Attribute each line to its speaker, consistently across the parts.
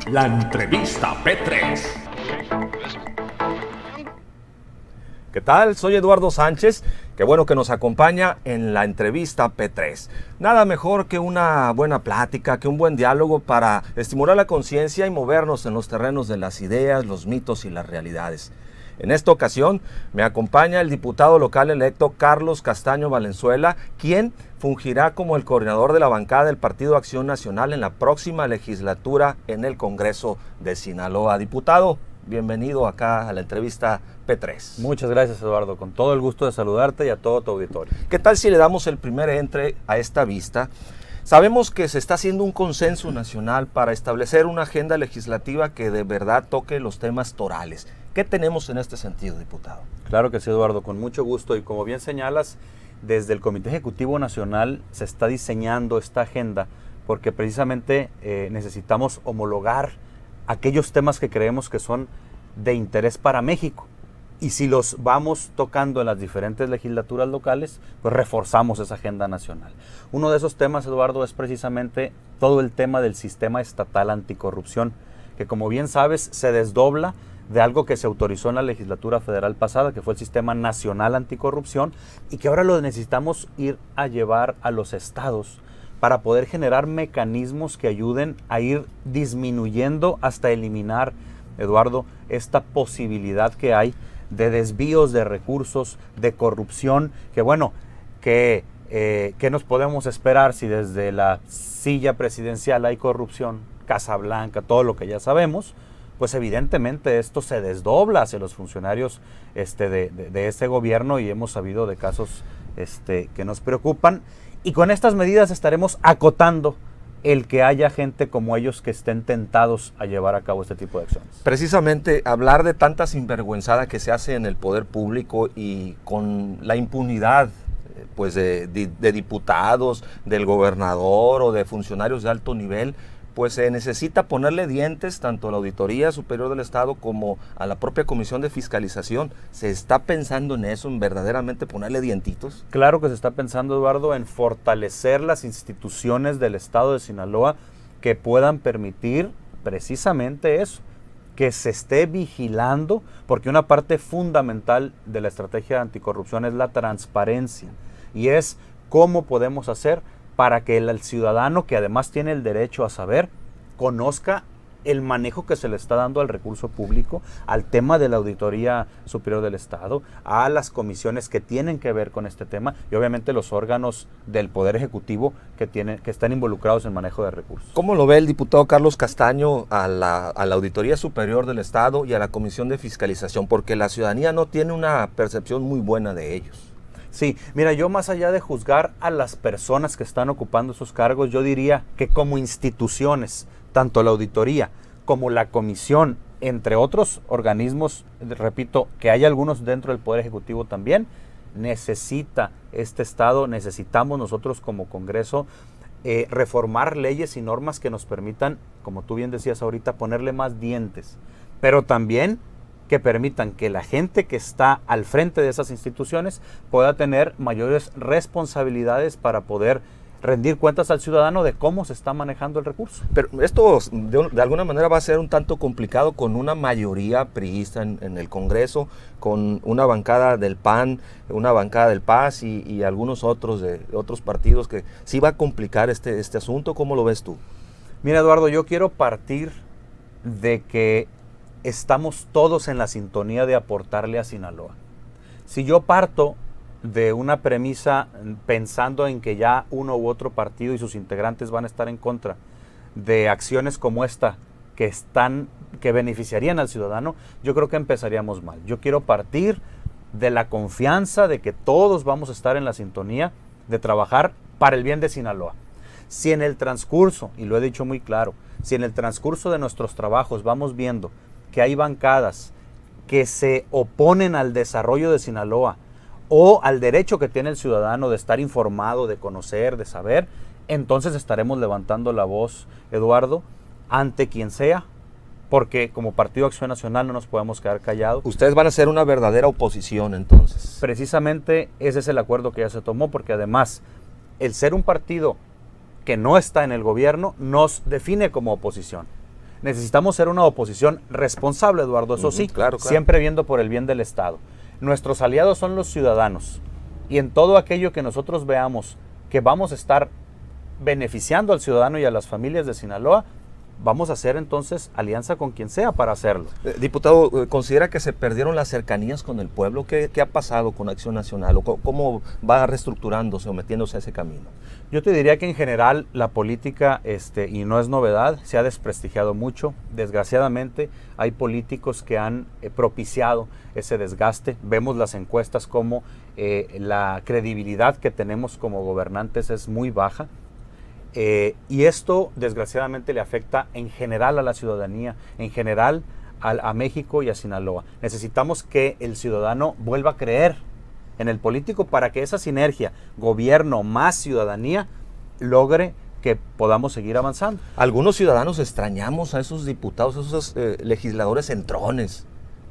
Speaker 1: La entrevista P3.
Speaker 2: ¿Qué tal? Soy Eduardo Sánchez. Qué bueno que nos acompaña en la entrevista P3. Nada mejor que una buena plática, que un buen diálogo para estimular la conciencia y movernos en los terrenos de las ideas, los mitos y las realidades. En esta ocasión me acompaña el diputado local electo Carlos Castaño Valenzuela, quien fungirá como el coordinador de la bancada del Partido Acción Nacional en la próxima legislatura en el Congreso de Sinaloa. Diputado, bienvenido acá a la entrevista P3.
Speaker 3: Muchas gracias, Eduardo. Con todo el gusto de saludarte y a todo tu auditorio.
Speaker 2: ¿Qué tal si le damos el primer entre a esta vista? Sabemos que se está haciendo un consenso nacional para establecer una agenda legislativa que de verdad toque los temas torales. ¿Qué tenemos en este sentido, diputado?
Speaker 3: Claro que sí, Eduardo, con mucho gusto. Y como bien señalas, desde el Comité Ejecutivo Nacional se está diseñando esta agenda porque precisamente necesitamos homologar aquellos temas que creemos que son de interés para México. Y si los vamos tocando en las diferentes legislaturas locales, pues reforzamos esa agenda nacional. Uno de esos temas, Eduardo, es precisamente todo el tema del sistema estatal anticorrupción, que como bien sabes se desdobla de algo que se autorizó en la legislatura federal pasada, que fue el Sistema Nacional Anticorrupción, y que ahora lo necesitamos ir a llevar a los estados para poder generar mecanismos que ayuden a ir disminuyendo hasta eliminar, Eduardo, esta posibilidad que hay de desvíos de recursos, de corrupción, que bueno, ¿qué nos podemos esperar si desde la silla presidencial hay corrupción, Casa Blanca, todo lo que ya sabemos? Pues evidentemente esto se desdobla hacia los funcionarios de este gobierno y hemos sabido de casos que nos preocupan. Y con estas medidas estaremos acotando el que haya gente como ellos que estén tentados a llevar a cabo este tipo de acciones.
Speaker 2: Precisamente hablar de tanta sinvergüenzada que se hace en el poder público y con la impunidad pues de diputados, del gobernador o de funcionarios de alto nivel, pues se necesita ponerle dientes tanto a la Auditoría Superior del Estado como a la propia Comisión de Fiscalización. ¿Se está pensando en eso, en verdaderamente ponerle dientitos?
Speaker 3: Claro que se está pensando, Eduardo, en fortalecer las instituciones del Estado de Sinaloa que puedan permitir precisamente eso, que se esté vigilando, porque una parte fundamental de la estrategia anticorrupción es la transparencia y es cómo podemos hacer para que el ciudadano, que además tiene el derecho a saber, conozca el manejo que se le está dando al recurso público, al tema de la Auditoría Superior del Estado, a las comisiones que tienen que ver con este tema y obviamente los órganos del Poder Ejecutivo que están involucrados en manejo de recursos.
Speaker 2: ¿Cómo lo ve el diputado Carlos Castaño a la Auditoría Superior del Estado y a la Comisión de Fiscalización? Porque la ciudadanía no tiene una percepción muy buena de ellos.
Speaker 3: Sí, mira, yo más allá de juzgar a las personas que están ocupando esos cargos, yo diría que como instituciones, tanto la auditoría como la comisión, entre otros organismos, repito, que hay algunos dentro del Poder Ejecutivo también, necesita este Estado, necesitamos nosotros como Congreso reformar leyes y normas que nos permitan, como tú bien decías ahorita, ponerle más dientes, pero también que permitan que la gente que está al frente de esas instituciones pueda tener mayores responsabilidades para poder rendir cuentas al ciudadano de cómo se está manejando el recurso.
Speaker 2: Pero esto de alguna manera va a ser un tanto complicado con una mayoría priista en el Congreso, con una bancada del PAN, una bancada del PAS y algunos otros de otros partidos, que sí va a complicar este asunto. ¿Cómo lo ves tú?
Speaker 3: Mira, Eduardo, yo quiero partir de que estamos todos en la sintonía de aportarle a Sinaloa. Si yo parto de una premisa pensando en que ya uno u otro partido y sus integrantes van a estar en contra de acciones como esta que beneficiarían al ciudadano, yo creo que empezaríamos mal. Yo quiero partir de la confianza de que todos vamos a estar en la sintonía de trabajar para el bien de Sinaloa. Si en el transcurso, y lo he dicho muy claro, si en el transcurso de nuestros trabajos vamos viendo que hay bancadas que se oponen al desarrollo de Sinaloa o al derecho que tiene el ciudadano de estar informado, de conocer, de saber, entonces estaremos levantando la voz, Eduardo, ante quien sea, porque como Partido Acción Nacional no nos podemos quedar callados.
Speaker 2: Ustedes van a ser una verdadera oposición entonces.
Speaker 3: Precisamente ese es el acuerdo que ya se tomó, porque además el ser un partido que no está en el gobierno nos define como oposición. Necesitamos ser una oposición responsable, Eduardo, eso sí,
Speaker 2: claro.
Speaker 3: siempre viendo por el bien del Estado. Nuestros aliados son los ciudadanos y en todo aquello que nosotros veamos que vamos a estar beneficiando al ciudadano y a las familias de Sinaloa, vamos a hacer entonces alianza con quien sea para hacerlo.
Speaker 2: Diputado, ¿considera que se perdieron las cercanías con el pueblo? ¿Qué ha pasado con Acción Nacional? ¿O cómo va reestructurándose o metiéndose a ese camino?
Speaker 3: Yo te diría que en general la política, y no es novedad, se ha desprestigiado mucho. Desgraciadamente hay políticos que han propiciado ese desgaste. Vemos las encuestas como la credibilidad que tenemos como gobernantes es muy baja. Y esto desgraciadamente le afecta en general a la ciudadanía, en general a México y a Sinaloa. Necesitamos que el ciudadano vuelva a creer en el político para que esa sinergia, gobierno más ciudadanía, logre que podamos seguir avanzando.
Speaker 2: Algunos ciudadanos extrañamos a esos diputados, a esos legisladores entrones,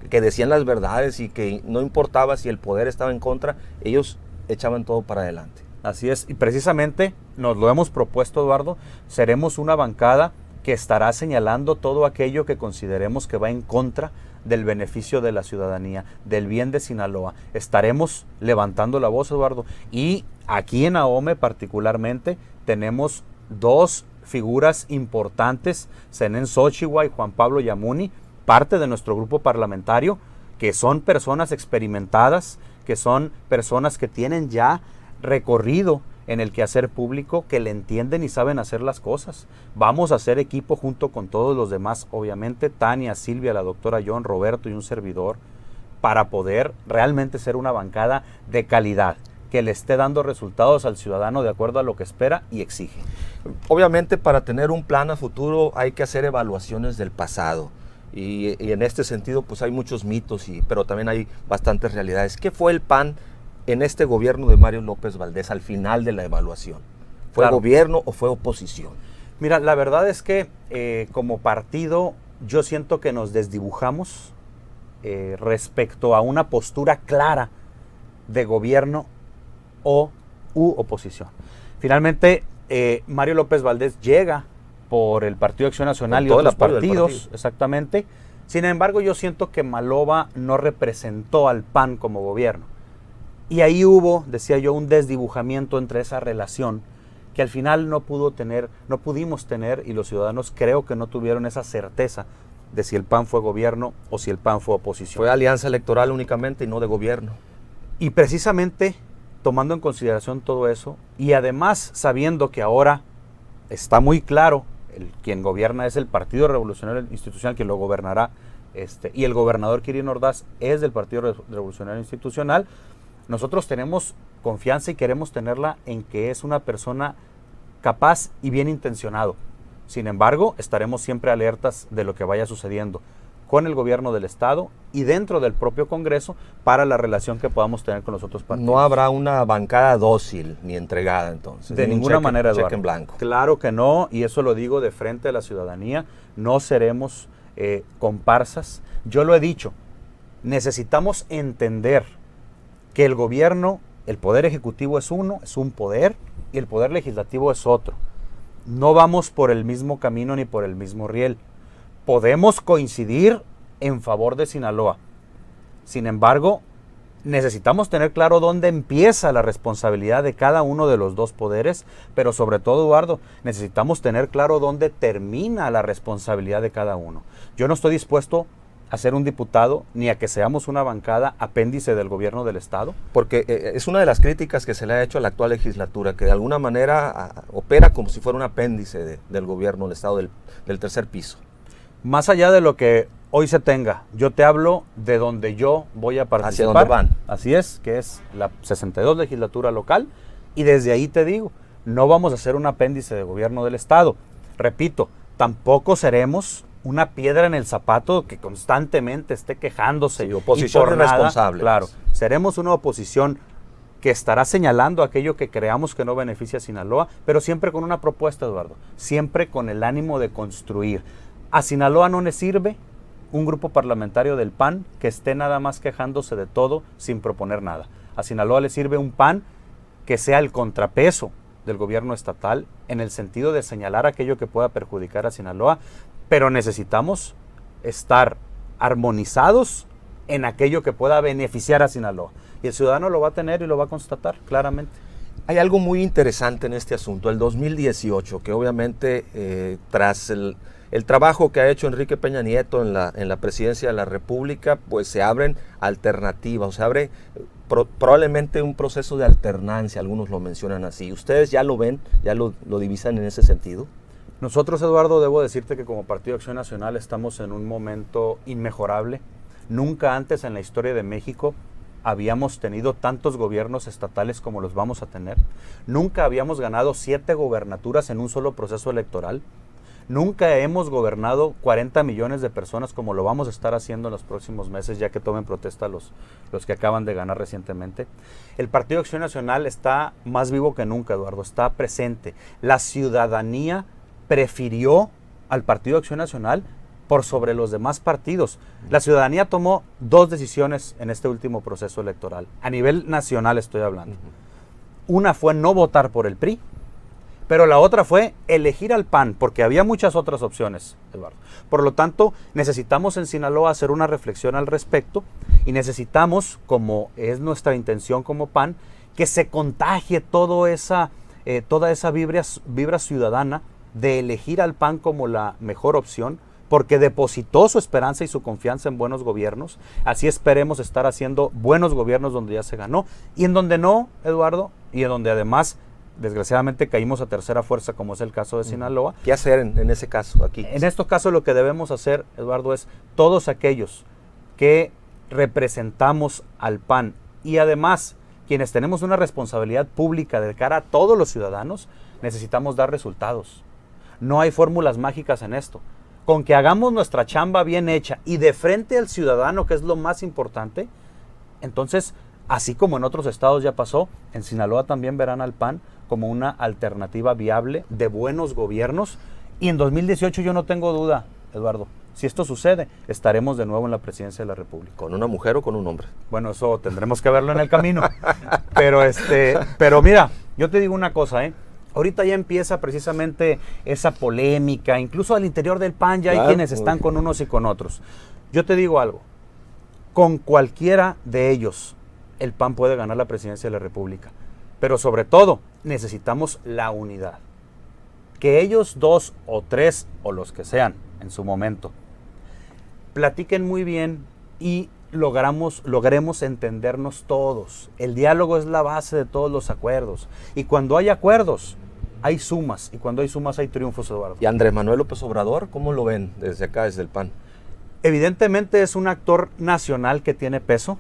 Speaker 2: que decían las verdades y que no importaba si el poder estaba en contra, ellos echaban todo para adelante.
Speaker 3: Así es, y precisamente nos lo hemos propuesto, Eduardo, seremos una bancada que estará señalando todo aquello que consideremos que va en contra del beneficio de la ciudadanía, del bien de Sinaloa. Estaremos levantando la voz, Eduardo, y aquí en AOME particularmente tenemos dos figuras importantes, Zenén Xochitl y Juan Pablo Yamuni, parte de nuestro grupo parlamentario, que son personas experimentadas, que son personas que tienen ya recorrido en el quehacer público, que le entienden y saben hacer las cosas. Vamos a hacer equipo junto con todos los demás, obviamente, Tania, Silvia, la doctora John, Roberto y un servidor, para poder realmente ser una bancada de calidad, que le esté dando resultados al ciudadano de acuerdo a lo que espera y exige.
Speaker 2: Obviamente, para tener un plan a futuro hay que hacer evaluaciones del pasado. Y en este sentido, pues hay muchos mitos, pero también hay bastantes realidades. ¿Qué fue el PAN en este gobierno de Mario López Valdés al final de la evaluación? ¿Fue
Speaker 3: Claro.
Speaker 2: gobierno o fue oposición?
Speaker 3: Mira, la verdad es que como partido yo siento que nos desdibujamos respecto a una postura clara de gobierno u oposición. Finalmente, Mario López Valdés llega por el Partido Acción Nacional y otros partidos, exactamente. Sin embargo, yo siento que Maloba no representó al PAN como gobierno. Y ahí hubo, decía yo, un desdibujamiento entre esa relación que al final no pudimos tener, y los ciudadanos creo que no tuvieron esa certeza de si el PAN fue gobierno o si el PAN fue oposición.
Speaker 2: Fue alianza electoral únicamente y no de gobierno.
Speaker 3: Y precisamente tomando en consideración todo eso, y además sabiendo que ahora está muy claro, quien gobierna es el Partido Revolucionario Institucional, quien lo gobernará, y el gobernador Quirino Ordaz es del Partido Revolucionario Institucional, nosotros tenemos confianza y queremos tenerla en que es una persona capaz y bien intencionado. Sin embargo, estaremos siempre alertas de lo que vaya sucediendo con el gobierno del Estado y dentro del propio Congreso para la relación que podamos tener con los otros partidos.
Speaker 2: No habrá una bancada dócil ni entregada entonces.
Speaker 3: De ninguna manera, Eduardo.
Speaker 2: Cheque en blanco.
Speaker 3: Claro que no, y eso lo digo de frente a la ciudadanía. No seremos comparsas. Yo lo he dicho, necesitamos entender que el gobierno, el poder ejecutivo es uno, es un poder, y el poder legislativo es otro. No vamos por el mismo camino ni por el mismo riel. Podemos coincidir en favor de Sinaloa. Sin embargo, necesitamos tener claro dónde empieza la responsabilidad de cada uno de los dos poderes, pero sobre todo, Eduardo, necesitamos tener claro dónde termina la responsabilidad de cada uno. Yo no estoy dispuesto a ser un diputado ni a que seamos una bancada apéndice del gobierno del Estado.
Speaker 2: Porque es una de las críticas que se le ha hecho a la actual legislatura, que de alguna manera opera como si fuera un apéndice del gobierno del Estado, del tercer piso.
Speaker 3: Más allá de lo que hoy se tenga, yo te hablo de donde yo voy a participar.
Speaker 2: ¿Hacia dónde van?
Speaker 3: Así es, que es la 62 legislatura local, y desde ahí te digo, no vamos a ser un apéndice de gobierno del Estado. Repito, tampoco seremos una piedra en el zapato que constantemente esté quejándose.
Speaker 2: Sí, oposición irresponsable.
Speaker 3: Claro, seremos una oposición que estará señalando aquello que creamos que no beneficia a Sinaloa, pero siempre con una propuesta, Eduardo, siempre con el ánimo de construir. A Sinaloa no le sirve un grupo parlamentario del PAN que esté nada más quejándose de todo sin proponer nada. A Sinaloa le sirve un PAN que sea el contrapeso del gobierno estatal en el sentido de señalar aquello que pueda perjudicar a Sinaloa, pero necesitamos estar armonizados en aquello que pueda beneficiar a Sinaloa. Y el ciudadano lo va a tener y lo va a constatar claramente.
Speaker 2: Hay algo muy interesante en este asunto, el 2018, que obviamente tras el trabajo que ha hecho Enrique Peña Nieto en la presidencia de la República, pues se abren alternativas, se abre probablemente un proceso de alternancia, algunos lo mencionan así. ¿Ustedes ya lo ven, ya lo divisan en ese sentido?
Speaker 3: Nosotros, Eduardo, debo decirte que como Partido de Acción Nacional estamos en un momento inmejorable. Nunca antes en la historia de México habíamos tenido tantos gobiernos estatales como los vamos a tener. Nunca habíamos ganado 7 gobernaturas en un solo proceso electoral. Nunca hemos gobernado 40 millones de personas como lo vamos a estar haciendo en los próximos meses, ya que tomen protesta los que acaban de ganar recientemente. El Partido de Acción Nacional está más vivo que nunca, Eduardo, está presente. La ciudadanía prefirió al Partido de Acción Nacional por sobre los demás partidos. La ciudadanía tomó 2 decisiones en este último proceso electoral. A nivel nacional estoy hablando. Una fue no votar por el PRI, pero la otra fue elegir al PAN, porque había muchas otras opciones, Eduardo. Por lo tanto, necesitamos en Sinaloa hacer una reflexión al respecto y necesitamos, como es nuestra intención como PAN, que se contagie toda esa vibra ciudadana de elegir al PAN como la mejor opción, porque depositó su esperanza y su confianza en buenos gobiernos. Así esperemos estar haciendo buenos gobiernos donde ya se ganó, y en donde no, Eduardo, y en donde además desgraciadamente caímos a tercera fuerza, como es el caso de Sinaloa.
Speaker 2: ¿Qué hacer en ese caso aquí?
Speaker 3: En estos casos lo que debemos hacer, Eduardo, es todos aquellos que representamos al PAN y además quienes tenemos una responsabilidad pública de cara a todos los ciudadanos, necesitamos dar resultados. No hay fórmulas mágicas en esto. Con que hagamos nuestra chamba bien hecha y de frente al ciudadano, que es lo más importante, entonces, así como en otros estados ya pasó, en Sinaloa también verán al PAN como una alternativa viable de buenos gobiernos. Y en 2018 yo no tengo duda, Eduardo, si esto sucede, estaremos de nuevo en la presidencia de la República.
Speaker 2: ¿Con una mujer o con un hombre?
Speaker 3: Bueno, eso tendremos que verlo en el camino. Pero mira, yo te digo una cosa, ahorita ya empieza precisamente esa polémica, incluso al interior del PAN ya hay quienes están con unos y con otros. Yo te digo algo, con cualquiera de ellos el PAN puede ganar la presidencia de la República, pero sobre todo necesitamos la unidad. Que ellos 2 o 3 o los que sean en su momento platiquen muy bien y logremos entendernos todos. El diálogo es la base de todos los acuerdos, y cuando hay acuerdos hay sumas, y cuando hay sumas hay triunfos, Eduardo.
Speaker 2: ¿Y Andrés Manuel López Obrador, cómo lo ven desde acá, desde el PAN?
Speaker 3: Evidentemente es un actor nacional que tiene peso.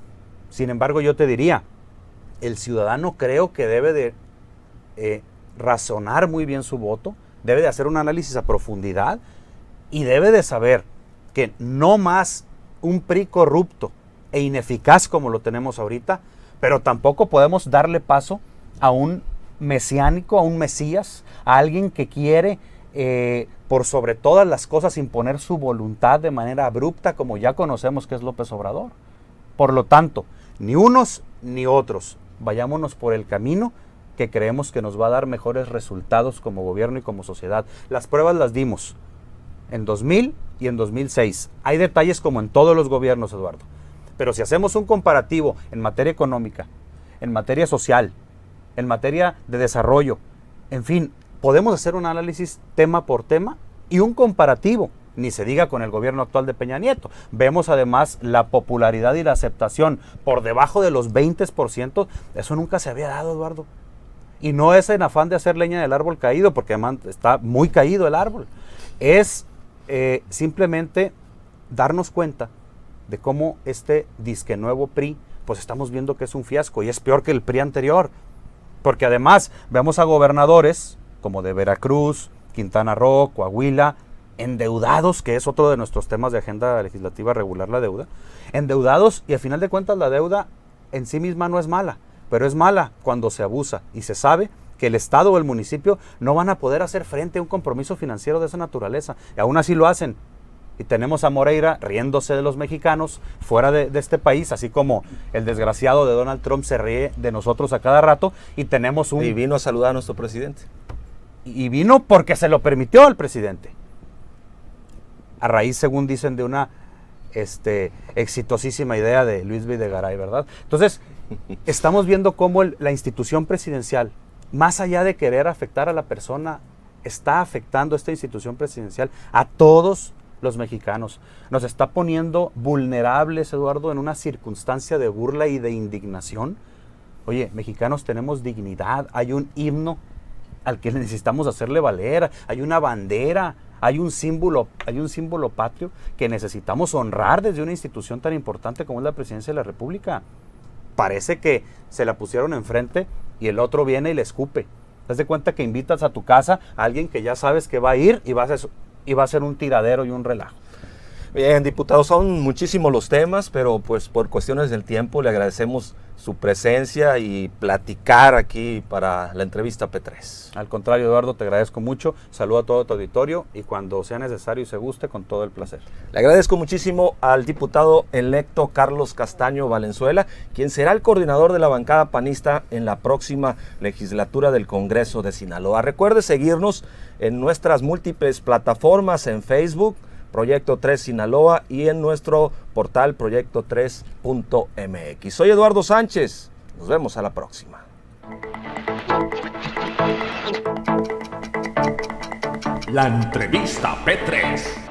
Speaker 3: Sin embargo, yo te diría, el ciudadano creo que debe de razonar muy bien su voto, debe de hacer un análisis a profundidad y debe de saber que no más un PRI corrupto e ineficaz como lo tenemos ahorita, pero tampoco podemos darle paso a un mesiánico, a un mesías, a alguien que quiere por sobre todas las cosas imponer su voluntad de manera abrupta, como ya conocemos que es López Obrador. Por lo tanto, ni unos ni otros, vayámonos por el camino que creemos que nos va a dar mejores resultados como gobierno y como sociedad. Las pruebas las dimos en 2000 y en 2006. Hay detalles como en todos los gobiernos, Eduardo. Pero si hacemos un comparativo en materia económica, en materia social, en materia de desarrollo, en fin, podemos hacer un análisis tema por tema y un comparativo, ni se diga con el gobierno actual de Peña Nieto. Vemos además la popularidad y la aceptación por debajo de los 20%, eso nunca se había dado, Eduardo. Y no es en afán de hacer leña del árbol caído, porque además está muy caído el árbol. Es simplemente darnos cuenta de cómo este disque nuevo PRI, pues estamos viendo que es un fiasco y es peor que el PRI anterior. Porque además vemos a gobernadores como de Veracruz, Quintana Roo, Coahuila, endeudados, que es otro de nuestros temas de agenda legislativa, regular la deuda, endeudados, y al final de cuentas la deuda en sí misma no es mala, pero es mala cuando se abusa y se sabe que el Estado o el municipio no van a poder hacer frente a un compromiso financiero de esa naturaleza, y aún así lo hacen. Y tenemos a Moreira riéndose de los mexicanos fuera de este país, así como el desgraciado de Donald Trump se ríe de nosotros a cada rato. Y tenemos
Speaker 2: Y vino a saludar a nuestro presidente.
Speaker 3: Y vino porque se lo permitió al presidente. A raíz, según dicen, de una exitosísima idea de Luis Videgaray, ¿verdad? Entonces, estamos viendo cómo la institución presidencial, más allá de querer afectar a la persona, está afectando esta institución presidencial a todos los mexicanos. Nos está poniendo vulnerables, Eduardo, en una circunstancia de burla y de indignación. Oye, mexicanos tenemos dignidad, hay un himno al que necesitamos hacerle valer, hay una bandera, hay un símbolo patrio que necesitamos honrar desde una institución tan importante como es la Presidencia de la República. Parece que se la pusieron enfrente y el otro viene y le escupe. ¿Te das de cuenta que invitas a tu casa a alguien que ya sabes que va a ir y va a ser un tiradero y un relajo?
Speaker 2: Bien, diputado, son muchísimos los temas, pero pues por cuestiones del tiempo le agradecemos su presencia y platicar aquí para la entrevista P3.
Speaker 3: Al contrario, Eduardo, te agradezco mucho. Saludo a todo tu auditorio y cuando sea necesario y se guste, con todo el placer.
Speaker 2: Le agradezco muchísimo al diputado electo Carlos Castaño Valenzuela, quien será el coordinador de la bancada panista en la próxima legislatura del Congreso de Sinaloa. Recuerde seguirnos en nuestras múltiples plataformas en Facebook, Proyecto 3 Sinaloa, y en nuestro portal proyecto3.mx. Soy Eduardo Sánchez. Nos vemos a la próxima.
Speaker 1: La entrevista P3.